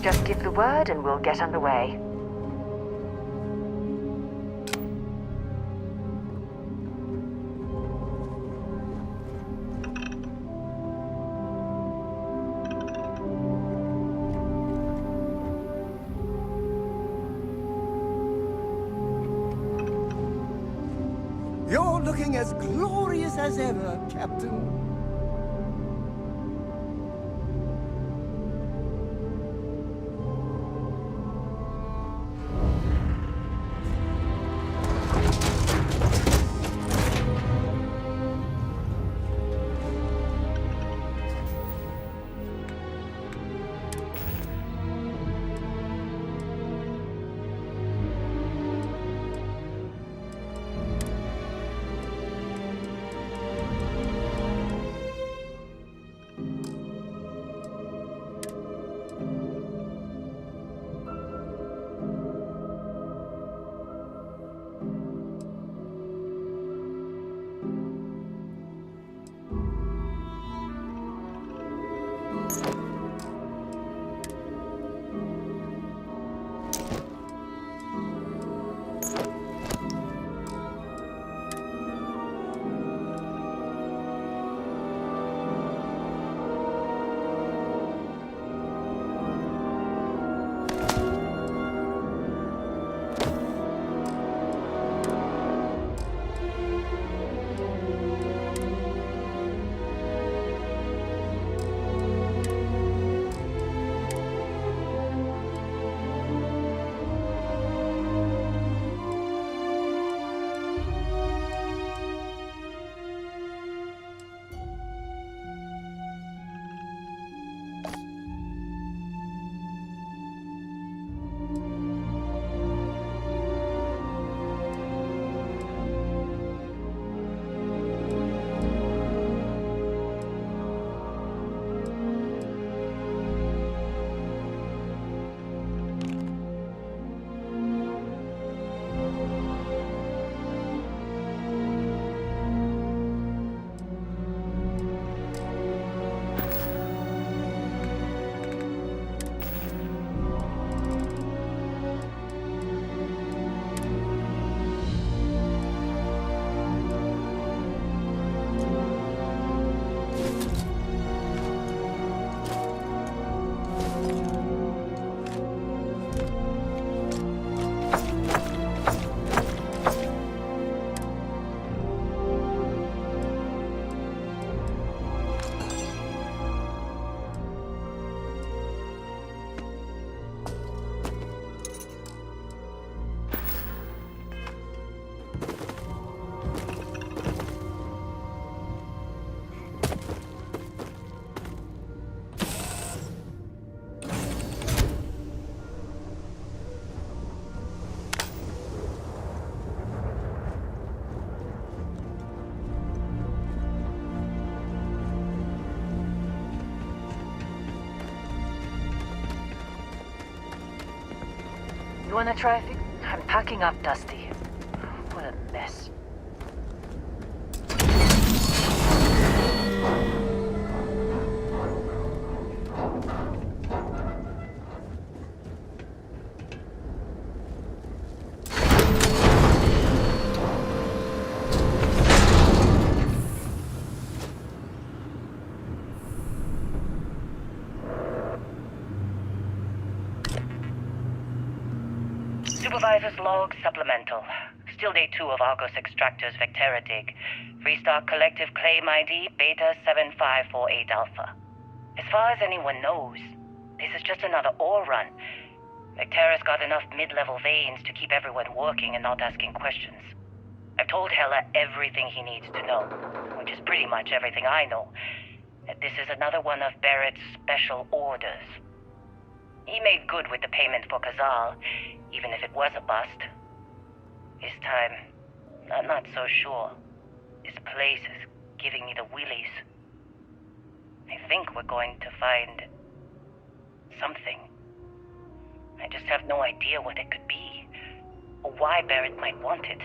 Just give the word and we'll get underway. You're looking as glorious as ever, Captain. You wanna try it? I'm packing up, Dusty. What a mess. Supervisor's log supplemental. Still day 2 of Argos Extractor's Vectera dig. Freestar Collective Claim ID Beta 7548 Alpha. As far as anyone knows, this is just another ore run. Vectera's got enough mid-level veins to keep everyone working and not asking questions. I've told Heller everything he needs to know, which is pretty much everything I know. This is another one of Barrett's special orders. He made good with the payment for Kazal, even if it was a bust. This time, I'm not so sure. This place is giving me the willies. I think we're going to find something. I just have no idea what it could be, or why Barrett might want it.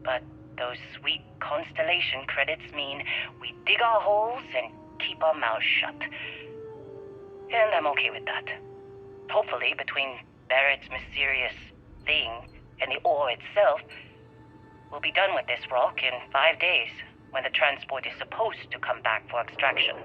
But those sweet constellation credits mean we dig our holes and keep our mouths shut. And I'm okay with that. Hopefully, between Barrett's mysterious thing and the ore itself, we'll be done with this rock in 5 days, when the transport is supposed to come back for extraction.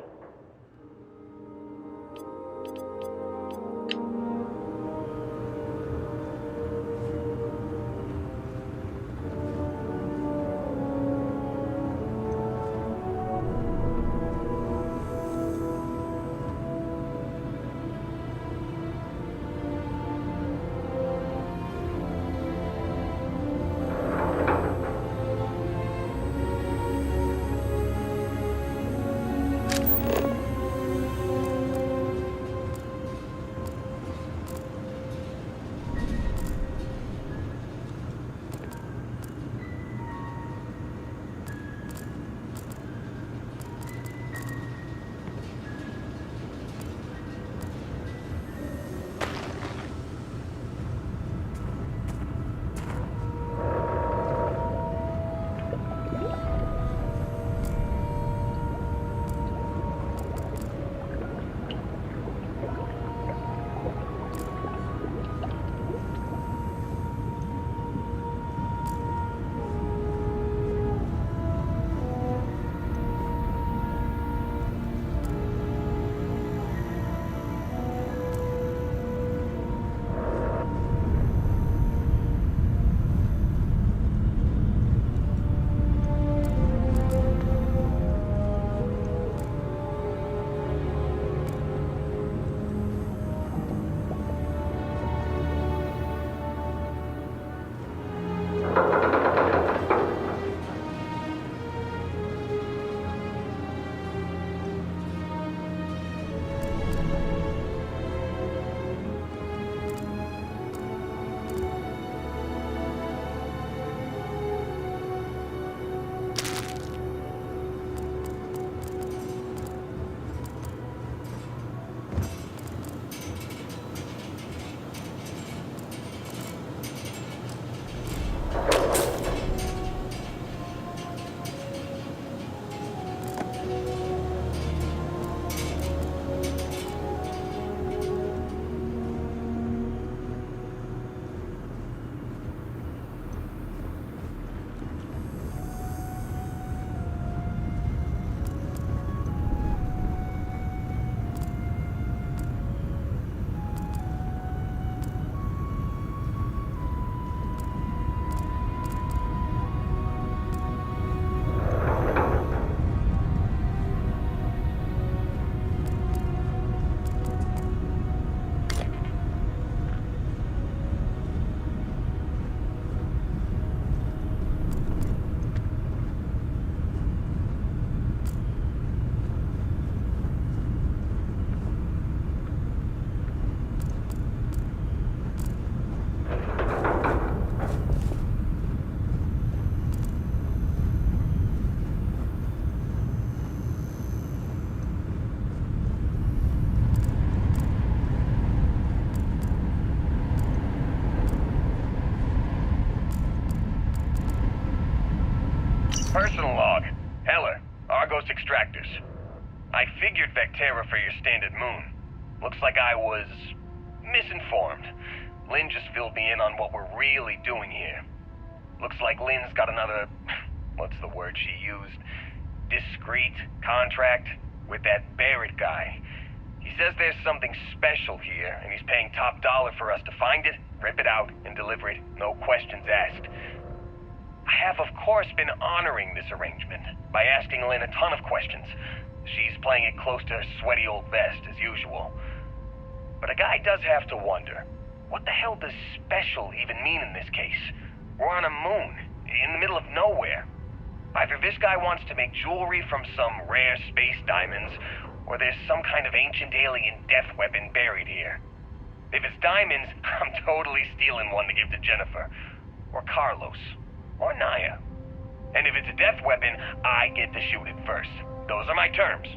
Personal log. Heller, Argos Extractors. I figured Vectera for your standard moon. Looks like I was misinformed. Lynn just filled me in on what we're really doing here. Looks like Lynn's got another, what's the word she used? Discreet contract with that Barrett guy. He says there's something special here, and he's paying top dollar for us to find it, rip it out, and deliver it, no questions asked. I have, of course, been honoring this arrangement by asking Lynn a ton of questions. She's playing it close to her sweaty old vest, as usual. But a guy does have to wonder, what the hell does special even mean in this case? We're on a moon, in the middle of nowhere. Either this guy wants to make jewelry from some rare space diamonds, or there's some kind of ancient alien death weapon buried here. If it's diamonds, I'm totally stealing one to give to Jennifer, or Carlos, or Naya. And if it's a death weapon, I get to shoot it first. Those are my terms.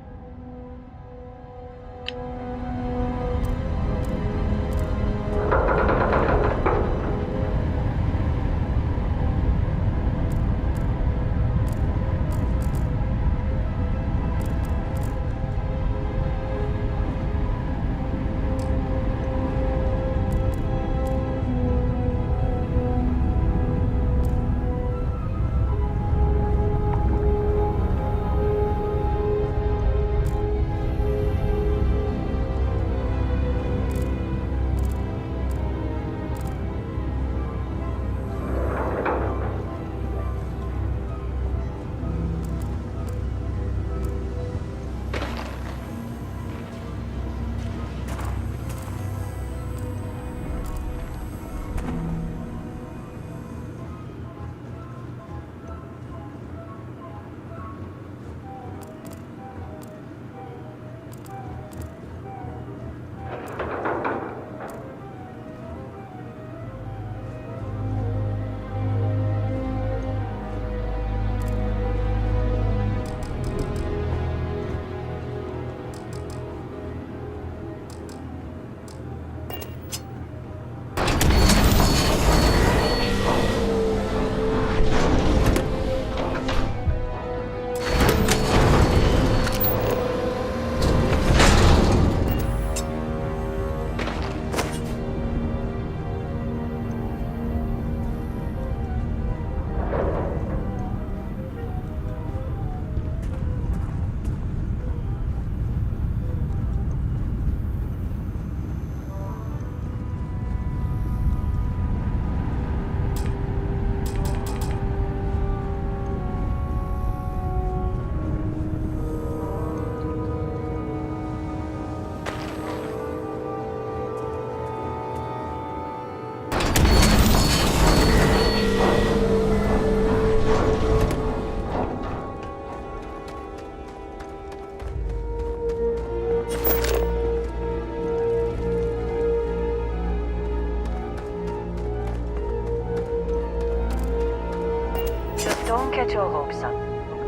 get your hopes up.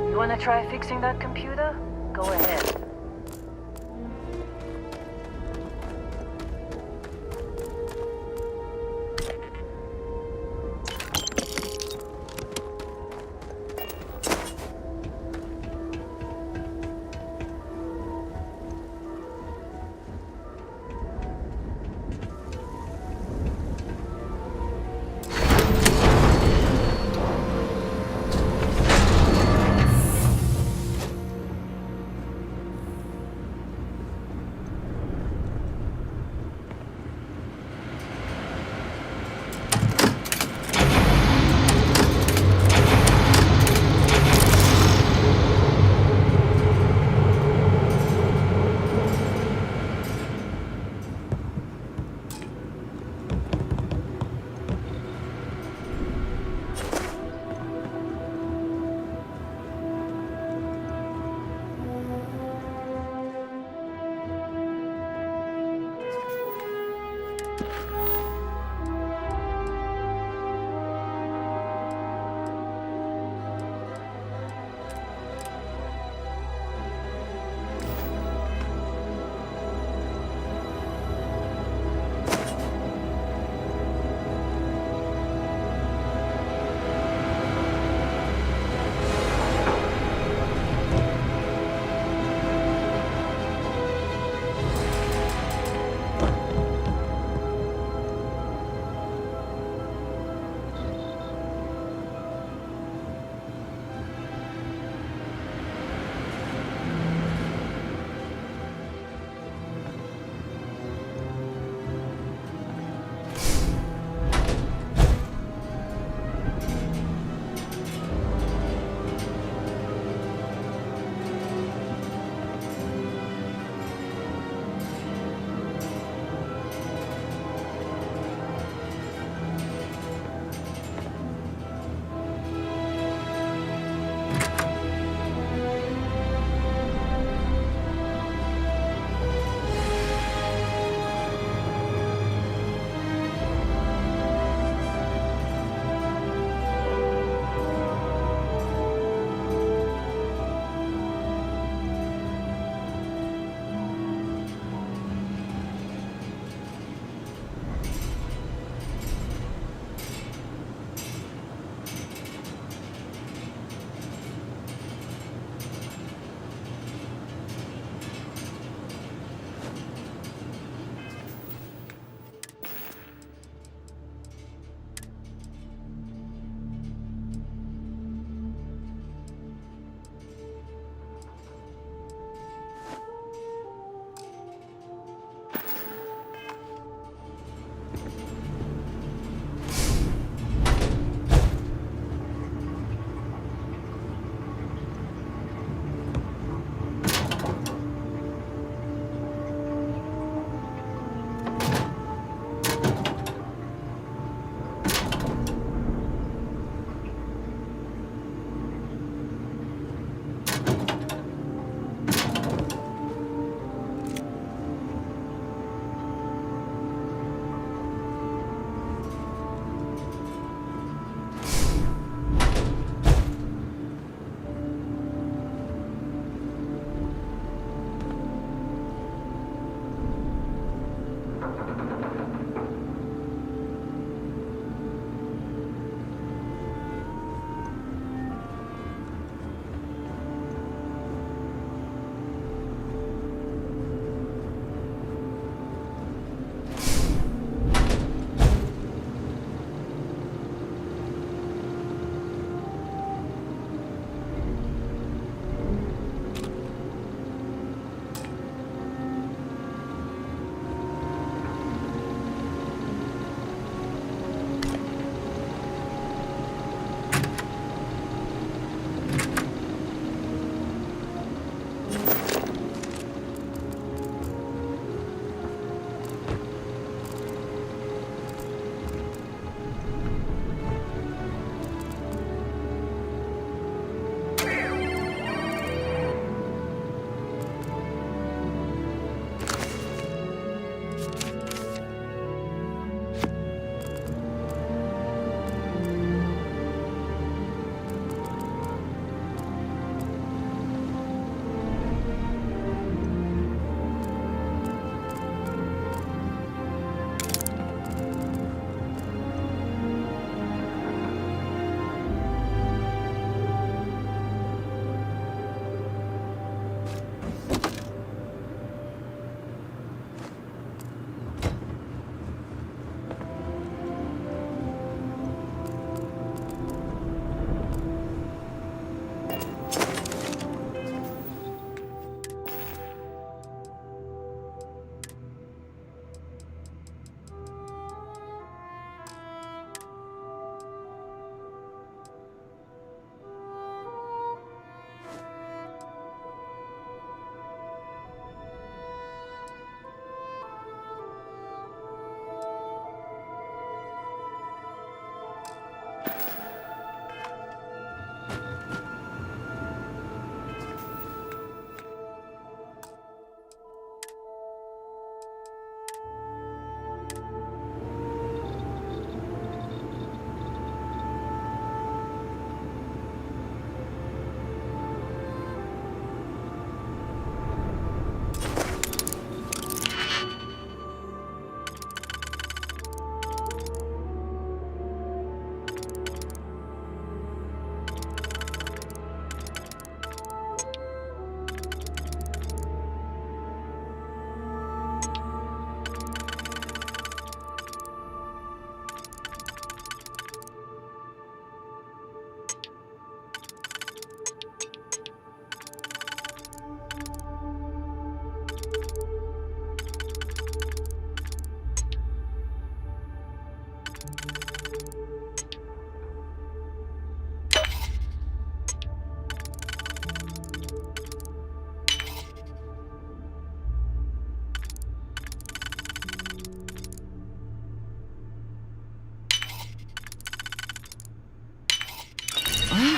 You wanna try fixing that computer? Go ahead.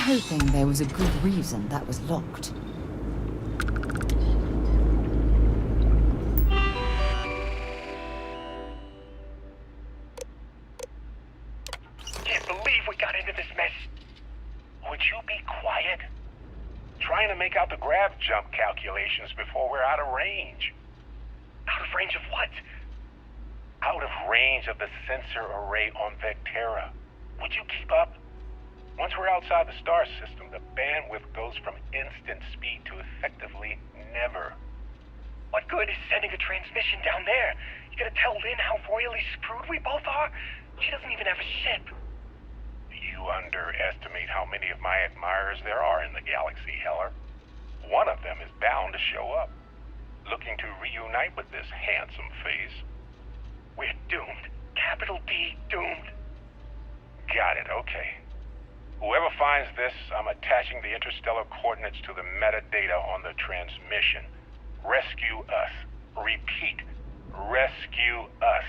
hoping there was a good reason that was locked. Can't believe we got into this mess. Would you be quiet? Trying to make out the grav jump calculations before we're out of range. Out of range of what? Out of range of the sensor array on Vectera. Would you keep up? Once we're outside the star system, the bandwidth goes from instant speed to effectively never. What good is sending a transmission down there? You gonna tell Lynn how royally screwed we both are? She doesn't even have a ship. You underestimate how many of my admirers there are in the galaxy, Heller. One of them is bound to show up, looking to reunite with this handsome face. We're doomed. Capital D, doomed. Got it, okay. Whoever finds this, I'm attaching the interstellar coordinates to the metadata on the transmission. Rescue us. Repeat. Rescue us.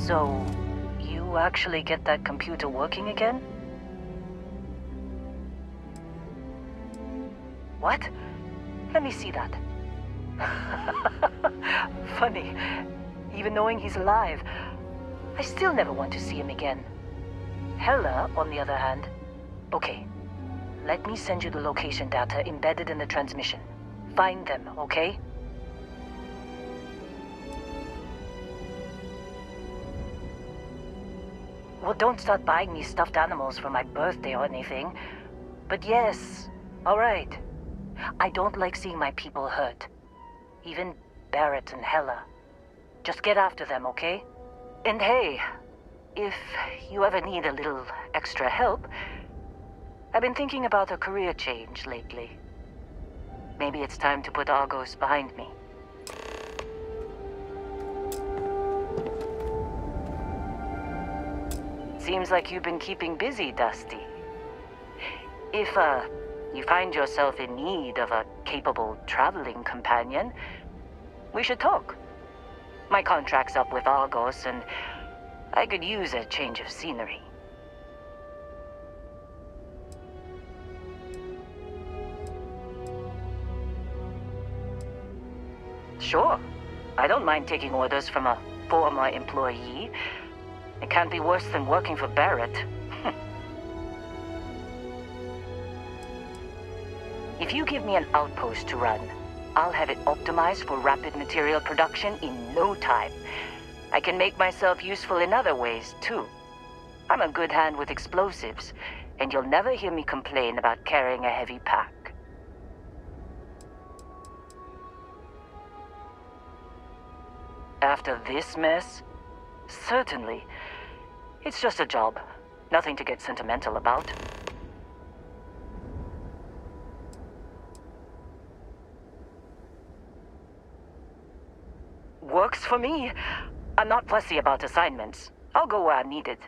So, you actually get that computer working again? What? Let me see that. Funny. Even knowing he's alive, I still never want to see him again. Hella, on the other hand. Okay. Let me send you the location data embedded in the transmission. Find them, okay? Well, don't start buying me stuffed animals for my birthday or anything. But yes, alright. I don't like seeing my people hurt. Even Barrett and Hella. Just get after them, okay? And hey, if you ever need a little extra help, I've been thinking about a career change lately. Maybe it's time to put Argos behind me. Seems like you've been keeping busy, Dusty. If, you find yourself in need of a capable traveling companion, we should talk. My contract's up with Argos, and I could use a change of scenery. Sure. I don't mind taking orders from a former employee. It can't be worse than working for Barrett. If you give me an outpost to run, I'll have it optimized for rapid material production in no time. I can make myself useful in other ways, too. I'm a good hand with explosives, and you'll never hear me complain about carrying a heavy pack. After this mess? Certainly. It's just a job. Nothing to get sentimental about. Works for me. I'm not fussy about assignments. I'll go where I'm needed.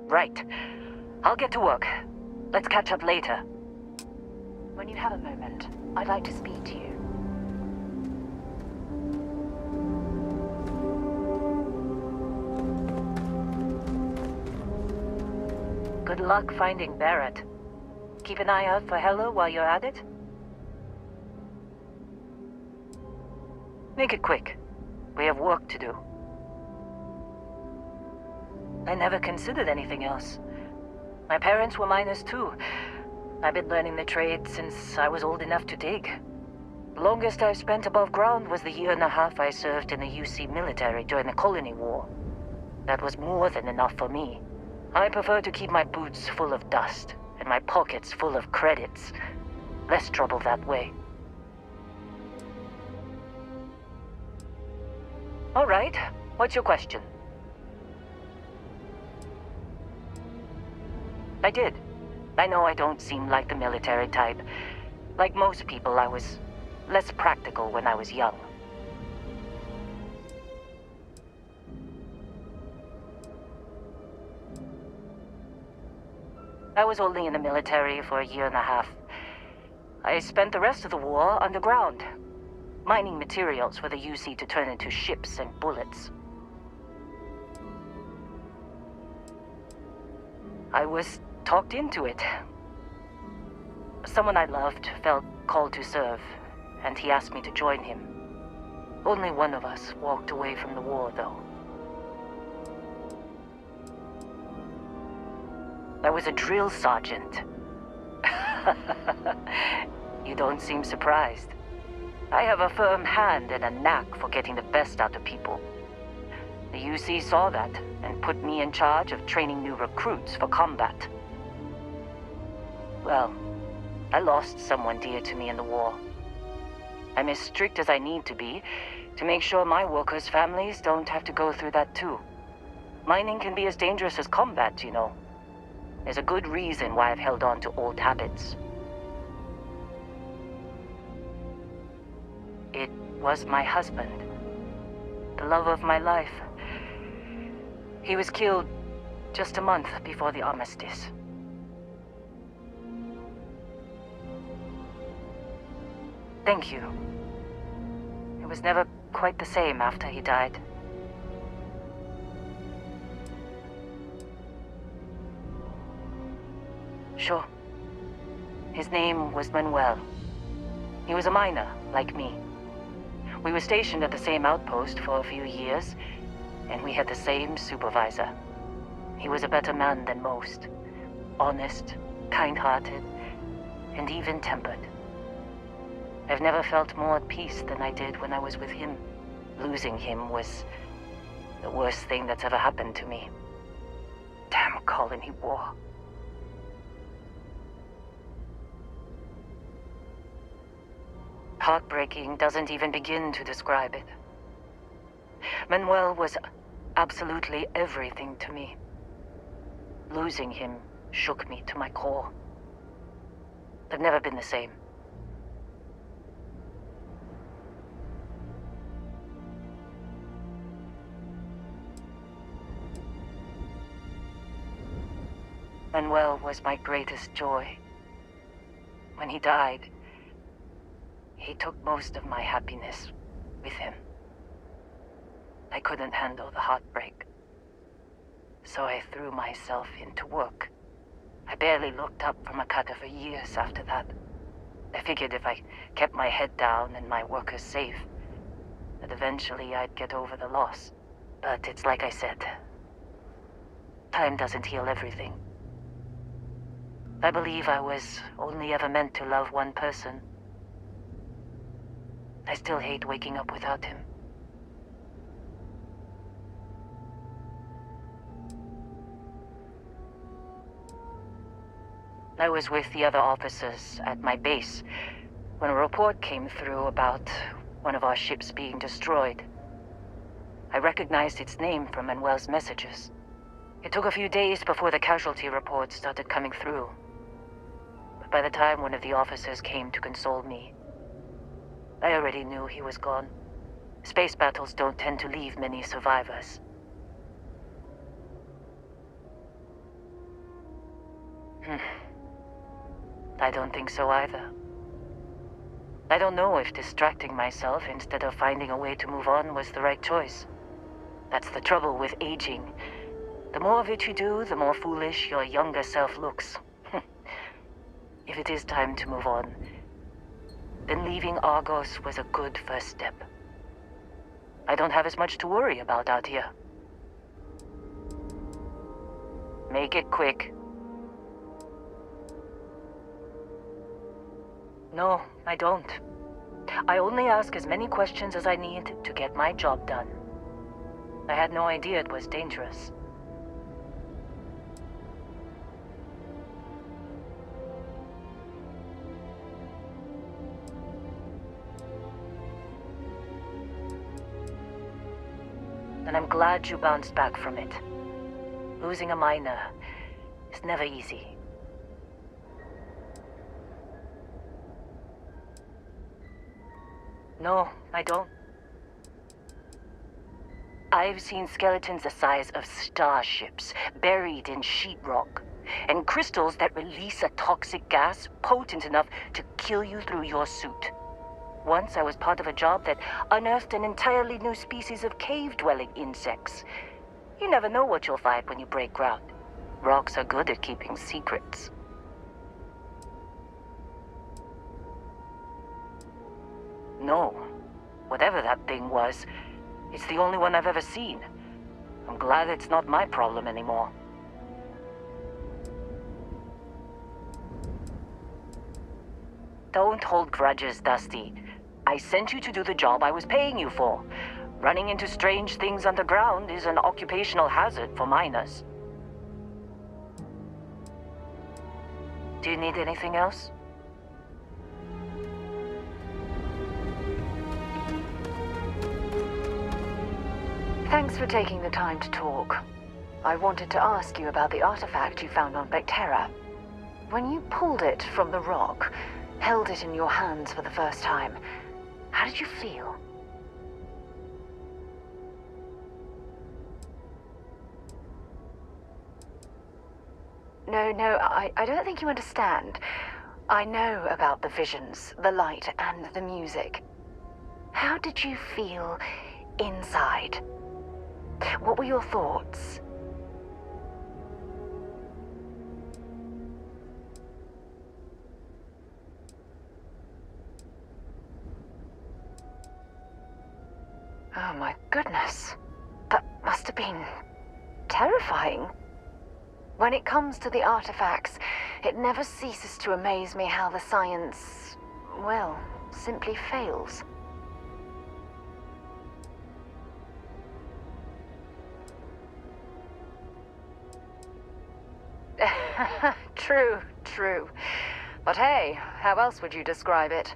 Right. I'll get to work. Let's catch up later. When you have a moment, I'd like to speak to you. Good luck finding Barrett. Keep an eye out for Hella while you're at it. Make it quick. We have work to do. I never considered anything else. My parents were miners too. I've been learning the trade since I was old enough to dig. The longest I've spent above ground was the year and a half I served in the UC military during the Colony War. That was more than enough for me. I prefer to keep my boots full of dust and my pockets full of credits. Less trouble that way. All right, what's your question? I did. I know I don't seem like the military type. Like most people, I was less practical when I was young. I was only in the military for a year and a half. I spent the rest of the war underground, mining materials for the UC to turn into ships and bullets. I was talked into it. Someone I loved felt called to serve, and he asked me to join him. Only one of us walked away from the war, though. I was a drill sergeant. You don't seem surprised. I have a firm hand and a knack for getting the best out of people. The UC saw that and put me in charge of training new recruits for combat. Well, I lost someone dear to me in the war. I'm as strict as I need to be to make sure my workers' families don't have to go through that too. Mining can be as dangerous as combat, you know. There's a good reason why I've held on to old habits. It was my husband, the love of my life. He was killed just a month before the armistice. Thank you. It was never quite the same after he died. Sure. His name was Manuel. He was a miner, like me. We were stationed at the same outpost for a few years, and we had the same supervisor. He was a better man than most. Honest, kind-hearted, and even-tempered. I've never felt more at peace than I did when I was with him. Losing him was the worst thing that's ever happened to me. Damn Colony War. Heartbreaking doesn't even begin to describe it. Manuel was absolutely everything to me. Losing him shook me to my core. I've never been the same. Manuel was my greatest joy. When he died, he took most of my happiness with him. I couldn't handle the heartbreak, so I threw myself into work. I barely looked up from a cutter for years after that. I figured if I kept my head down and my workers safe, that eventually I'd get over the loss. But it's like I said, time doesn't heal everything. I believe I was only ever meant to love one person. I still hate waking up without him. I was with the other officers at my base when a report came through about one of our ships being destroyed. I recognized its name from Manuel's messages. It took a few days before the casualty reports started coming through. But by the time one of the officers came to console me, I already knew he was gone. Space battles don't tend to leave many survivors. I don't think so either. I don't know if distracting myself instead of finding a way to move on was the right choice. That's the trouble with aging. The more of it you do, the more foolish your younger self looks. If it is time to move on, then leaving Argos was a good first step. I don't have as much to worry about out here. Make it quick. No, I don't. I only ask as many questions as I need to get my job done. I had no idea it was dangerous. And I'm glad you bounced back from it. Losing a miner is never easy. No, I don't. I've seen skeletons the size of starships buried in sheetrock, and crystals that release a toxic gas potent enough to kill you through your suit. Once I was part of a job that unearthed an entirely new species of cave-dwelling insects. You never know what you'll find when you break ground. Rocks are good at keeping secrets. No. Whatever that thing was, it's the only one I've ever seen. I'm glad it's not my problem anymore. Don't hold grudges, Dusty. I sent you to do the job I was paying you for. Running into strange things underground is an occupational hazard for miners. Do you need anything else? Thanks for taking the time to talk. I wanted to ask you about the artifact you found on Vectera. When you pulled it from the rock, held it in your hands for the first time, how did you feel? No, I don't think you understand. I know about the visions, the light, and the music. How did you feel inside? What were your thoughts? Oh my goodness. That must have been terrifying. When it comes to the artifacts, it never ceases to amaze me how the science, well, simply fails. True. But hey, how else would you describe it?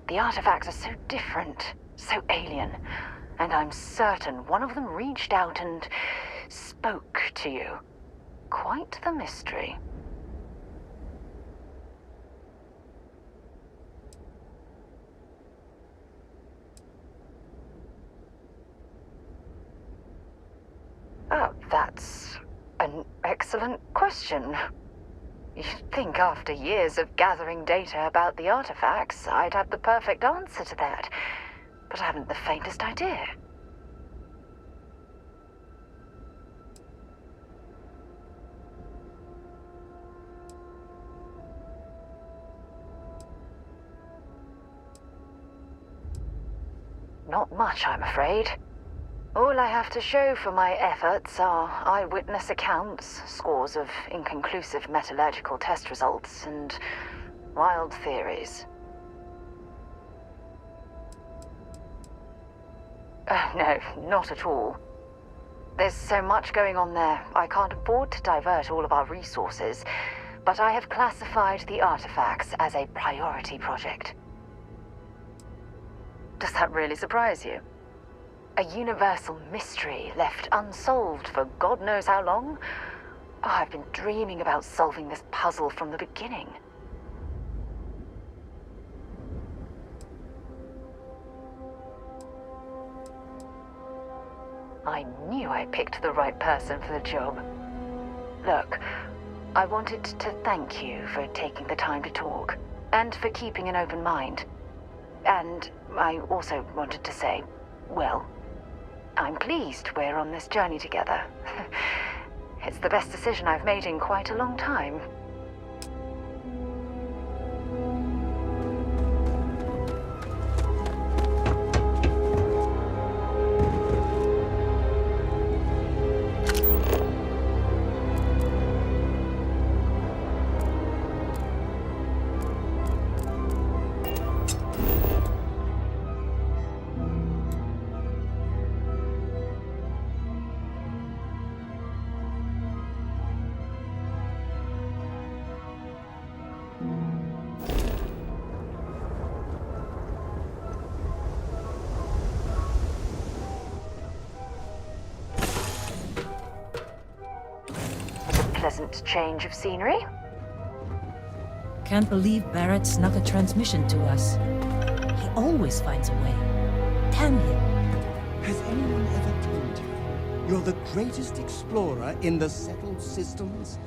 The artifacts are so different, so alien, and I'm certain one of them reached out and spoke to you. Quite the mystery. Oh, that's an excellent question. You'd think after years of gathering data about the artifacts, I'd have the perfect answer to that. But I haven't the faintest idea. Not much, I'm afraid. All I have to show for my efforts are eyewitness accounts, scores of inconclusive metallurgical test results, and wild theories. No, not at all. There's so much going on there, I can't afford to divert all of our resources, but I have classified the artifacts as a priority project. Does that really surprise you? A universal mystery left unsolved for God knows how long? Oh, I've been dreaming about solving this puzzle from the beginning. I knew I picked the right person for the job. Look, I wanted to thank you for taking the time to talk, and for keeping an open mind. And I also wanted to say, well, I'm pleased we're on this journey together. It's the best decision I've made in quite a long time. Pleasant change of scenery. Can't believe Barrett snuck a transmission to us. He always finds a way. Damn him. Has anyone ever told you you're the greatest explorer in the settled systems?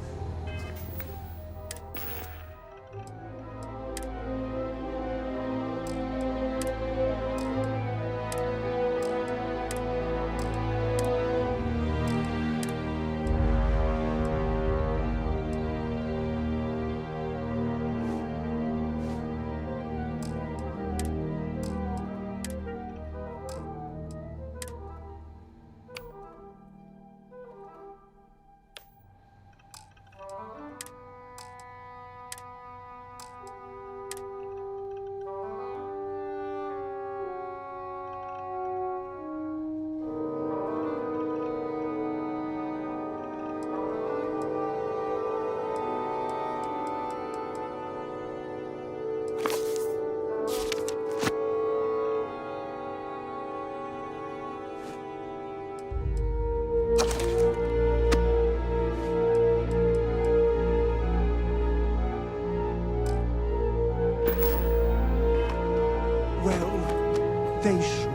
Well, they should.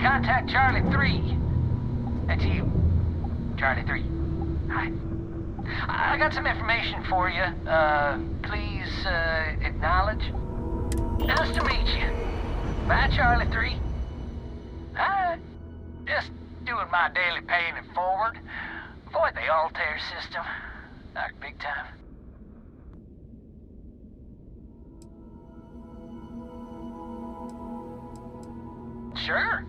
Contact Charlie 3. That's you. Charlie 3. Hi. I got some information for you. Please, acknowledge. Nice to meet you. Bye, Charlie 3. Hi. Just doing my daily paying it forward. Avoid the Altair system. Like big time. Sure.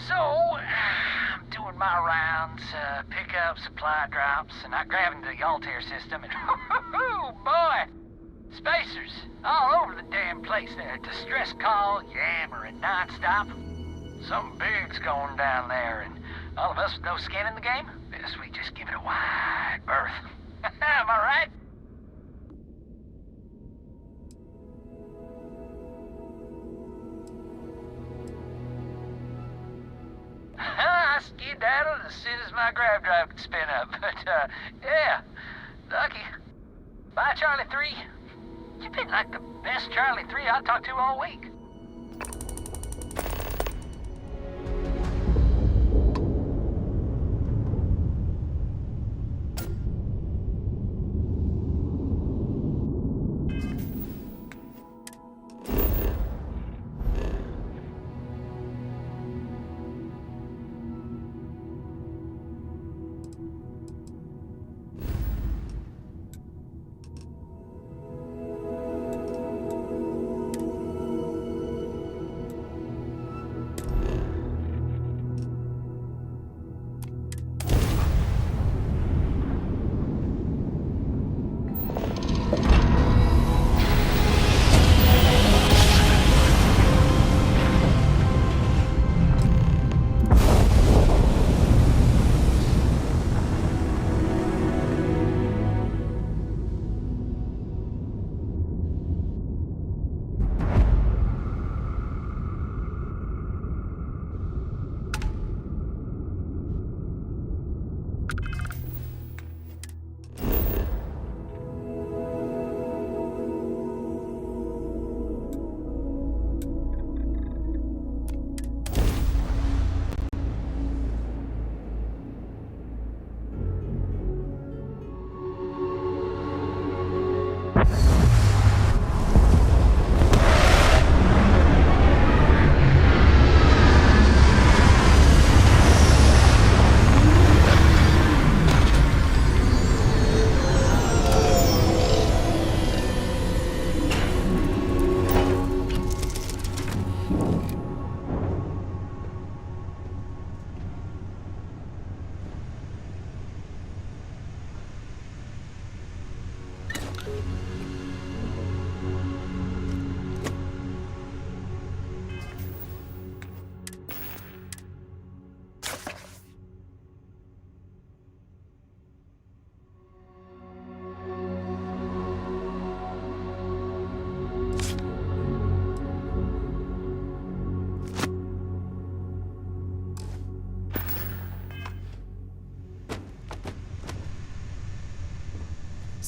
So, I'm doing my rounds, pickup, supply drops, and I'm grabbing the Altair system, and oh boy! Spacers all over the damn place there. Distress call, yammering nonstop. Something big's going down there, and all of us with no skin in the game, best we just give it a wide berth. Am I right? I skedaddled as soon as my grav drive could spin up, but, yeah, lucky. Bye, Charlie 3. You've been like the best Charlie 3 I talked to all week.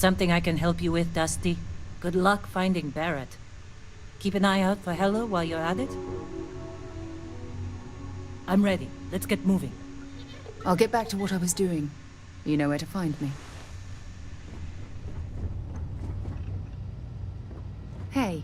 Something I can help you with, Dusty? Good luck finding Barrett. Keep an eye out for Hella while you're at it. I'm ready. Let's get moving. I'll get back to what I was doing. You know where to find me. Hey.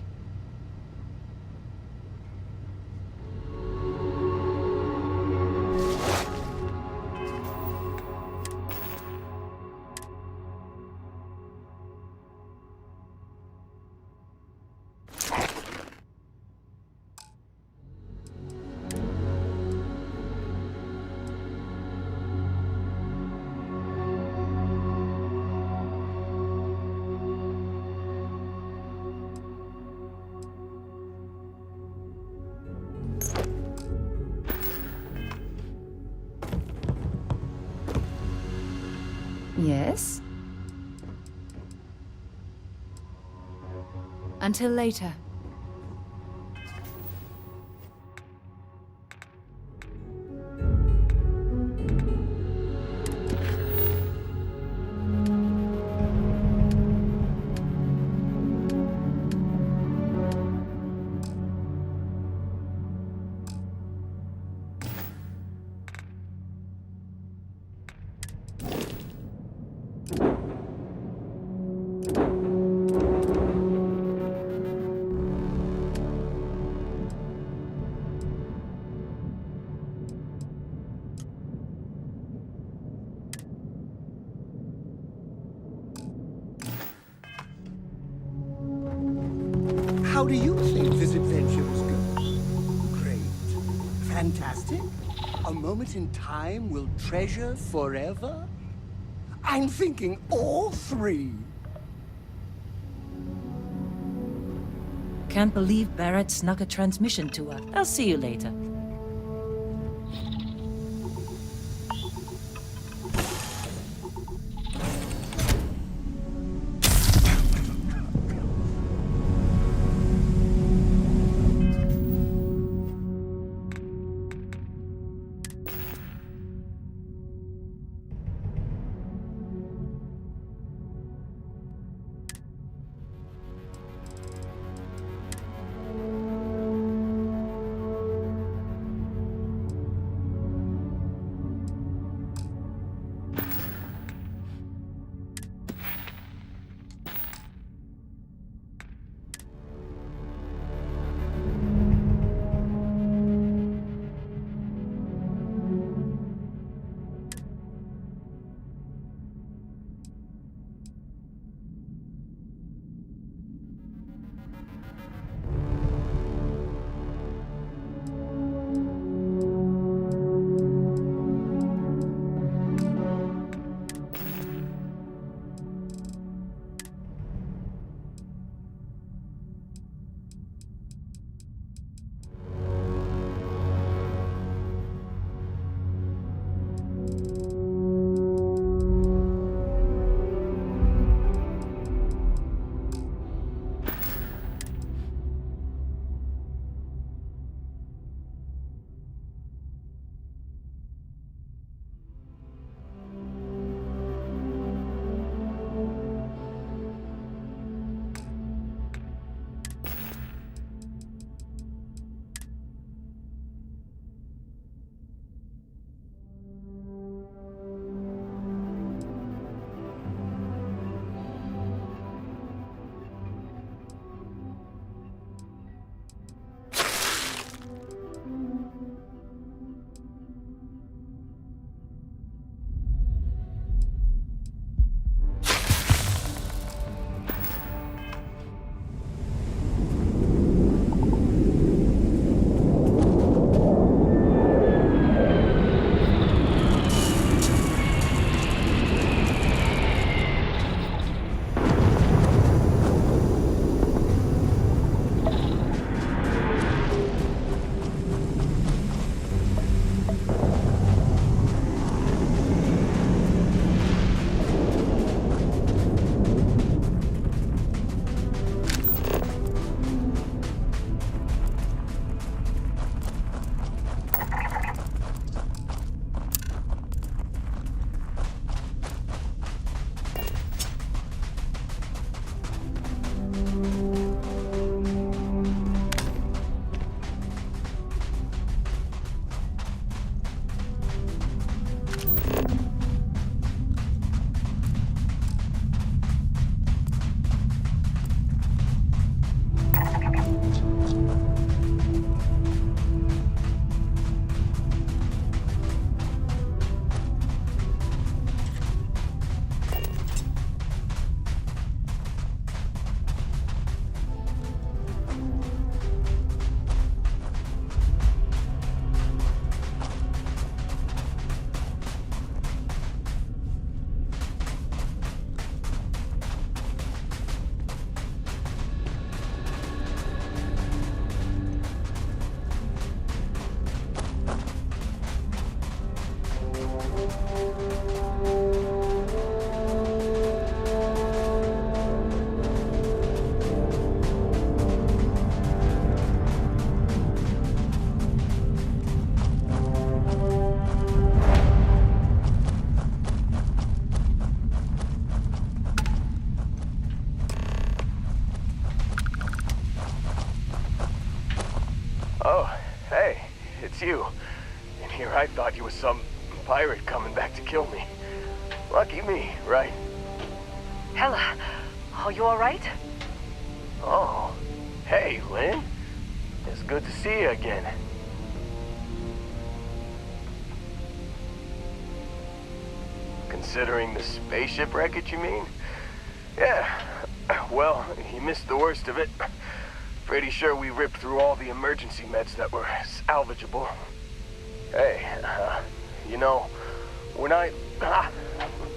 Yes? Until later. How do you think this adventure is going? Great. Fantastic? A moment in time we'll treasure forever? I'm thinking all three. Can't believe Barrett snuck a transmission to her. I'll see you later. Oh, hey, it's you. And here I thought you were some pirate coming back to kill me. Lucky me, right? Hella, are you alright? Oh, hey, Lynn. It's good to see you again. Considering the spaceship wreckage, you mean? Yeah, well, you missed the worst of it. Pretty sure we ripped through all the emergency meds that were salvageable. Hey, you know, when I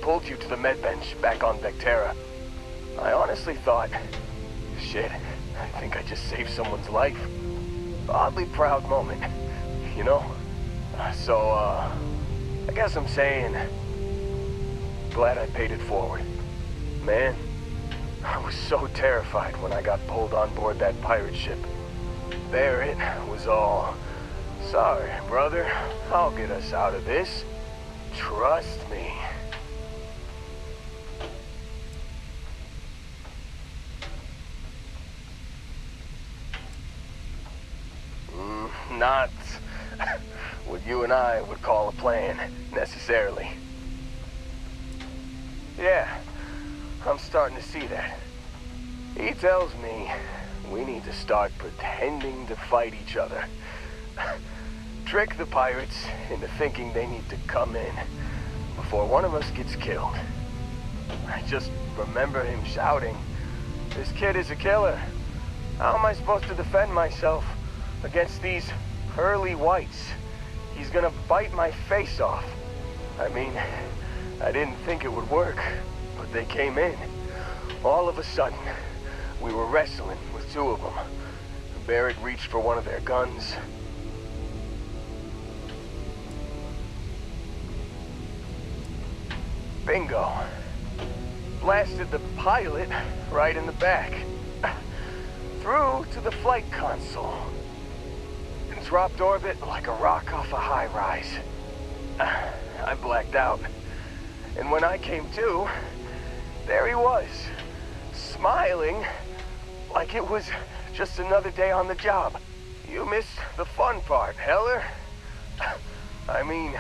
pulled you to the med bench back on Vectera, I honestly thought, shit, I think I just saved someone's life. Oddly proud moment, you know? So, I guess I'm saying, glad I paid it forward. Man, I was so terrified when I got pulled on board that pirate ship. Barrett was all, sorry, brother, I'll get us out of this. Trust me. Not what you and I would call a plan, necessarily. Yeah, I'm starting to see that. He tells me we need to start pretending to fight each other. Trick the pirates into thinking they need to come in before one of us gets killed. I just remember him shouting, "This kid is a killer. How am I supposed to defend myself against these pearly whites? He's gonna bite my face off." I mean, I didn't think it would work, but they came in. All of a sudden, we were wrestling with two of them. Barrett reached for one of their guns. Bingo. Blasted the pilot right in the back. Through to the flight console. And dropped orbit like a rock off a high-rise. I blacked out. And when I came to, there he was, smiling like it was just another day on the job. You missed the fun part, Heller. I mean,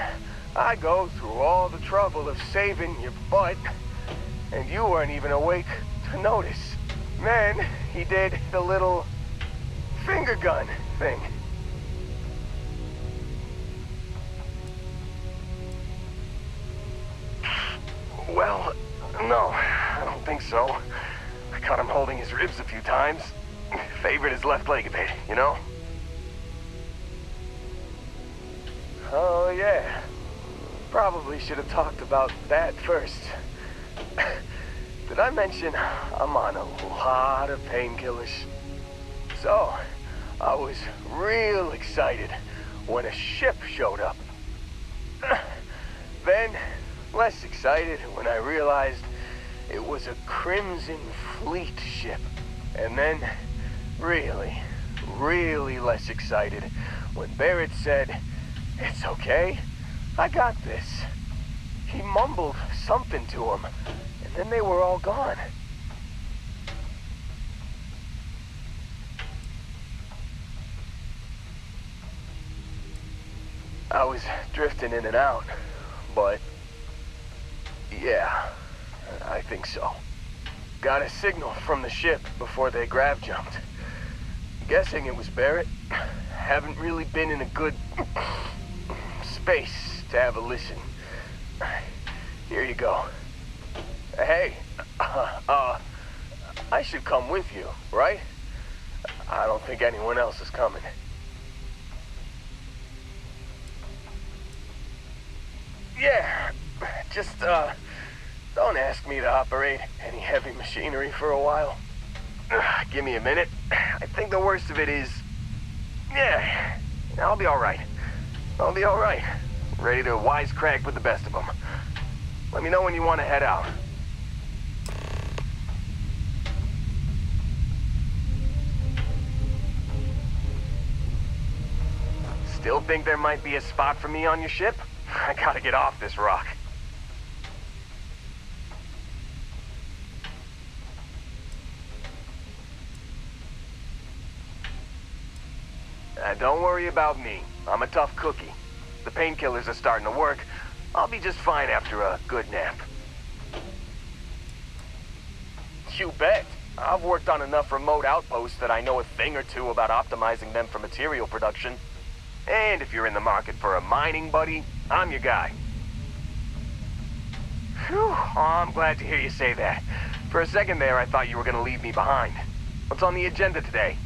I go through all the trouble of saving your butt, and you weren't even awake to notice. Then he did the little finger gun thing. Well, no, I don't think so. I caught him holding his ribs a few times. Favored his left leg a bit, you know? Oh, yeah. Probably should have talked about that first. Did I mention I'm on a lot of painkillers? So, I was real excited when a ship showed up. Then, less excited when I realized it was a Crimson Fleet ship. And then, really, really less excited when Barrett said, "It's okay, I got this." He mumbled something to him, and then they were all gone. I was drifting in and out, but yeah, I think so. Got a signal from the ship before they grav jumped. Guessing it was Barrett. Haven't really been in a good space to have a listen. Here you go. Hey, I should come with you, right? I don't think anyone else is coming. Yeah, just, don't ask me to operate any heavy machinery for a while. Give me a minute. I think the worst of it is... Yeah, I'll be alright. I'll be alright. Ready to wisecrack with the best of them. Let me know when you want to head out. Still think there might be a spot for me on your ship? I gotta get off this rock. Don't worry about me. I'm a tough cookie. The painkillers are starting to work. I'll be just fine after a good nap. You bet. I've worked on enough remote outposts that I know a thing or two about optimizing them for material production. And if you're in the market for a mining buddy, I'm your guy. Whew, oh, I'm glad to hear you say that. For a second there, I thought you were gonna leave me behind. What's on the agenda today?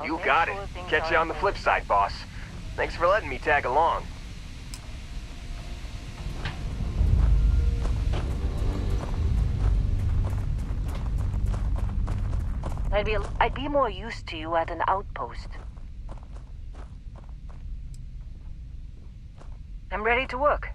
You got it. Catch you on the flip side, boss. Thanks for letting me tag along. I'd be more used to you at an outpost. I'm ready to work.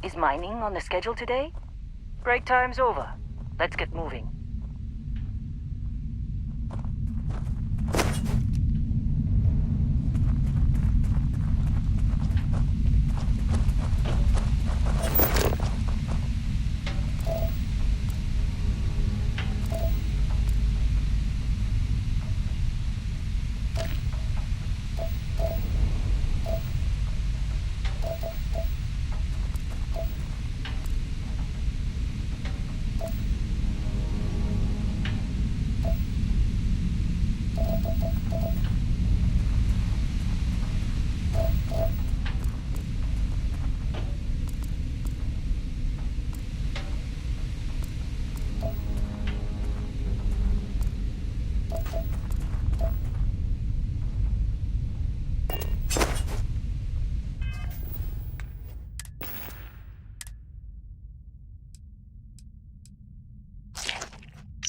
Is mining on the schedule today? Break time's over. Let's get moving.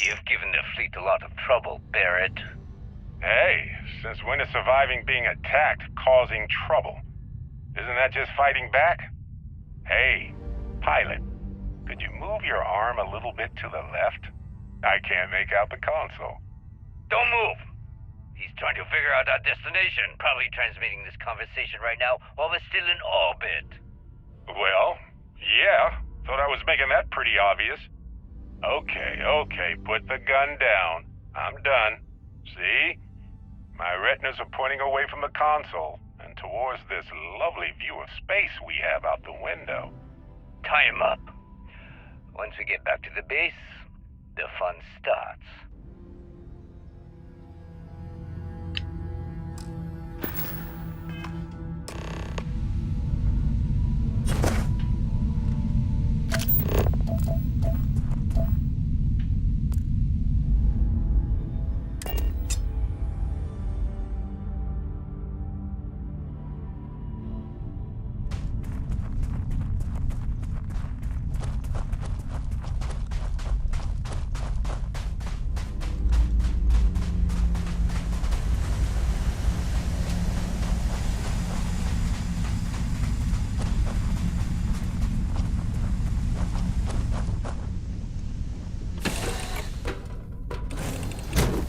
You've given the fleet a lot of trouble, Barrett. Hey, since when is surviving being attacked causing trouble? Isn't that just fighting back? Hey, pilot, could you move your arm a little bit to the left? I can't make out the console. Don't move! He's trying to figure out our destination. Probably transmitting this conversation right now while we're still in orbit. Well, yeah. Thought I was making that pretty obvious. Okay, put the gun down. I'm done. See? My retinas are pointing away from the console and towards this lovely view of space we have out the window. Tie him up. Once we get back to the base, the fun starts.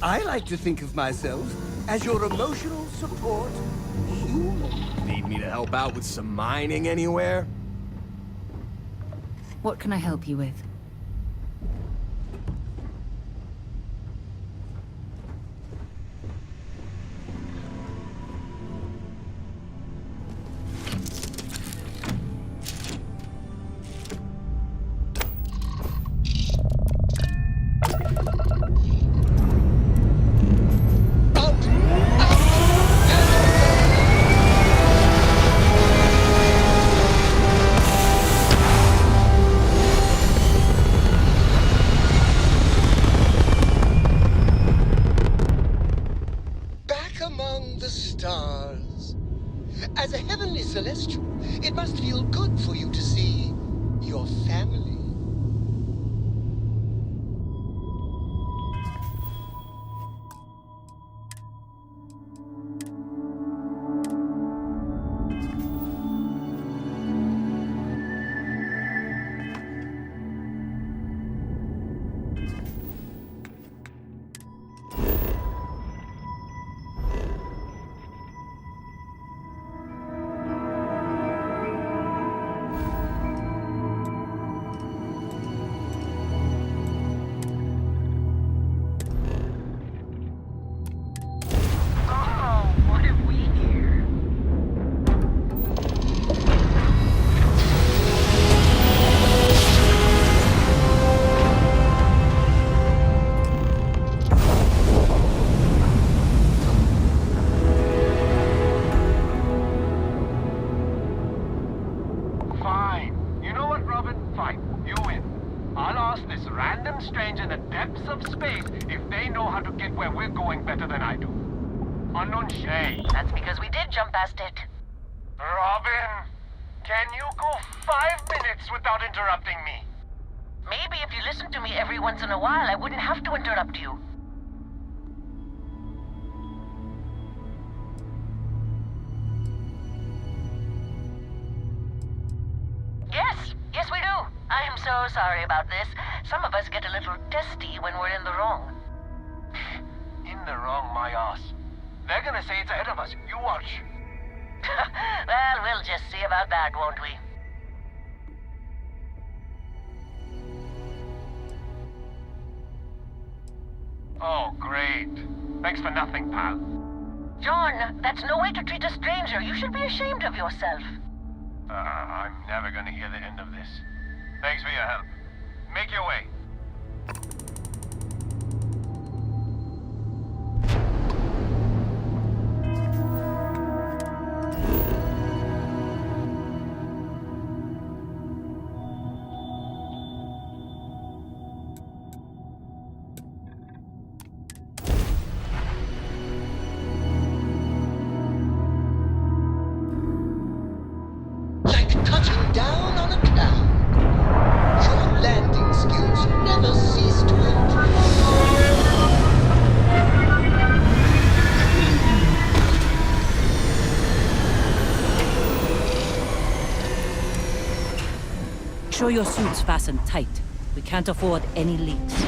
I like to think of myself as your emotional support human. Need me to help out with some mining anywhere? What can I help you with? stars. As a heavenly celestial, it must feel good for you to see your family. Stranger in the depths of space if they know how to get where we're going better than I do. Unknown Shay. That's because we did jump past it. Robin, can you go 5 minutes without interrupting me? Maybe if you listened to me every once in a while, I wouldn't have to interrupt you. Yes, we do. I am so sorry about this. Some of us get a little testy when we're in the wrong. In the wrong, my ass. They're gonna say it's ahead of us. You watch. Well, we'll just see about that, won't we? Oh, great. Thanks for nothing, pal. John, that's no way to treat a stranger. You should be ashamed of yourself. I'm never gonna hear the end of this. Thanks for your help. Make your way. Like touching down on a cloud. Your landing skills never cease to impress. Ensure your suit's fastened tight. We can't afford any leaks.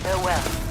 Farewell.